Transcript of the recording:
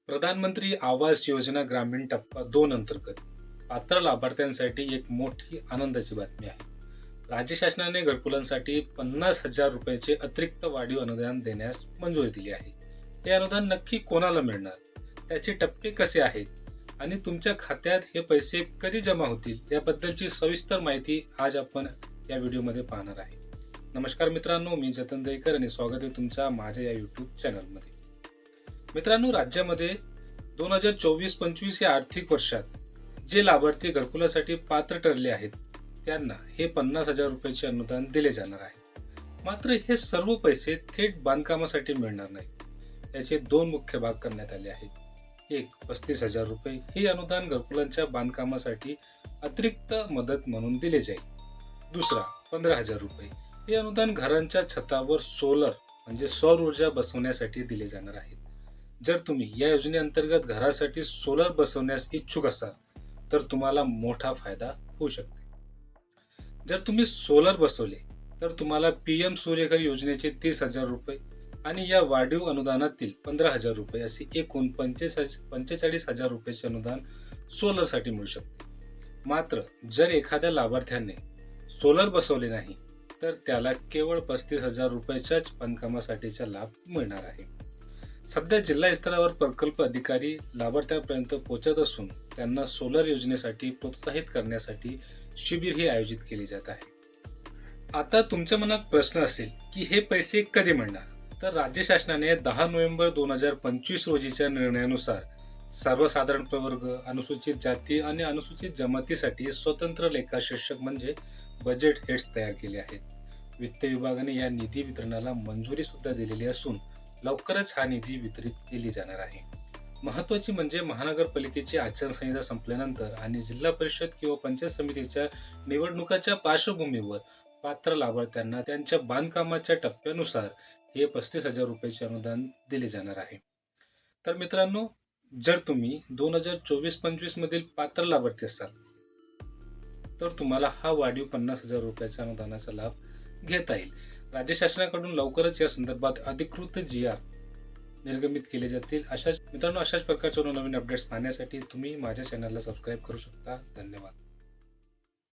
प्रधानमंत्री आवास योजना ग्रामीण टप्पा 2 अंतर्गत पात्र लाभार्थ्यांसाठी एक मोठी आनंदाची बातमी आहे. राज्य शासनाने घरकुलांसाठी 50,000 रुपयाचे अतिरिक्त वाढीव अनुदान देण्यास मंजुरी दिली आहे. हे अनुदान नक्की कोणाला मिळणार, त्याचे टप्पे कसे आहेत आणि तुमच्या खात्यात हे पैसे कधी जमा होतील याबद्दलची सविस्तर माहिती आज आपण या व्हिडिओमध्ये पाहणार आहे. नमस्कार मित्रांनो, मी जतन दहीकर आणि स्वागत आहे तुमच्या माझ्या या यूट्यूब चॅनलमध्ये. मित्रांनो, राज्यामध्ये 2024-25 या आर्थिक वर्षात जे लाभार्थी घरकुलासाठी पात्र ठरले आहेत त्यांना हे 50,000 रुपयाचे अनुदान दिले जाणार आहे. मात्र हे सर्व पैसे थेट बांधकामासाठी मिळणार नाहीत. याचे दोन मुख्य भाग करण्यात आले आहेत. एक 35,000 रुपये हे अनुदान घरकुलांच्या बांधकामासाठी अतिरिक्त मदत म्हणून दिले जाईल. दुसरा 15,000 रुपये हे अनुदान घरांच्या छतावर सोलर म्हणजे सौर ऊर्जा बसवण्यासाठी दिले जाणार आहेत. जर तुम्ही या योजनेअंतर्गत घरासाठी सोलर बसवण्यास इच्छुक असाल तर तुम्हाला मोठा फायदा होऊ शकते. जर तुम्ही सोलर बसवले तर तुम्हाला PM सूर्यघर योजनेचे 30,000 रुपये आणि या वाढीव अनुदानातील 15,000 रुपये असे एकूण 45,000 रुपयाचे अनुदान सोलरसाठी मिळू शकते. मात्र जर एखाद्या लाभार्थ्याने सोलर बसवले नाही तर त्याला केवळ 35,000 रुपयाच्याच बांधकामासाठीचा लाभ मिळणार आहे. सध्या जिल्हा स्तरावर प्रकल्प अधिकारी लाभार्थ्यांपर्यंत पोहोचत असून त्यांना सोलर योजनेसाठी प्रोत्साहित करण्यासाठी शिबिरही आयोजित केली जात आहे. आता तुमच्या मनात प्रश्न असेल की हे पैसे कधी मिळणार, तर राज्य शासनाने 10 नोव्हेंबर 2025 रोजीच्या निर्णयानुसार सर्वसाधारण प्रवर्ग, अनुसूचित जाती आणि अनुसूचित जमातीसाठी स्वतंत्र लेखाशीर्षक म्हणजे बजेट हेड्स तयार केले आहेत. वित्त विभागाने या निधी वितरणाला मंजुरी सुद्धा दिलेली असून लवकरच हा निधी वितरित केली जाणार आहे. महत्वाची म्हणजे महानगरपालिकेची आचारसंहिता संपल्यानंतर आणि जिल्हा परिषद किंवा पंचायत समितीच्या निवडणुकाच्या पार्श्वभूमीवर पात्र लाभार्थ्यांना त्यांच्या बांधकामाच्या टप्प्यानुसार हे 35,000 रुपयाचे अनुदान दिले जाणार आहे. तर मित्रांनो, जर तुम्ही 2024-25 मधील पात्र लाभार्थी असाल तर तुम्हाला हा वाढीव 50,000 रुपयाच्या अनुदानाचा लाभ घेता येईल. राज्य शासनाकडून लवकरच या संदर्भात अधिकृत GR निर्गमित केले जातील. अशाच प्रकारच्या नवीन अपडेट्स पाहण्यासाठी तुम्ही माझ्या चॅनलला सबस्क्राईब करू शकता. धन्यवाद.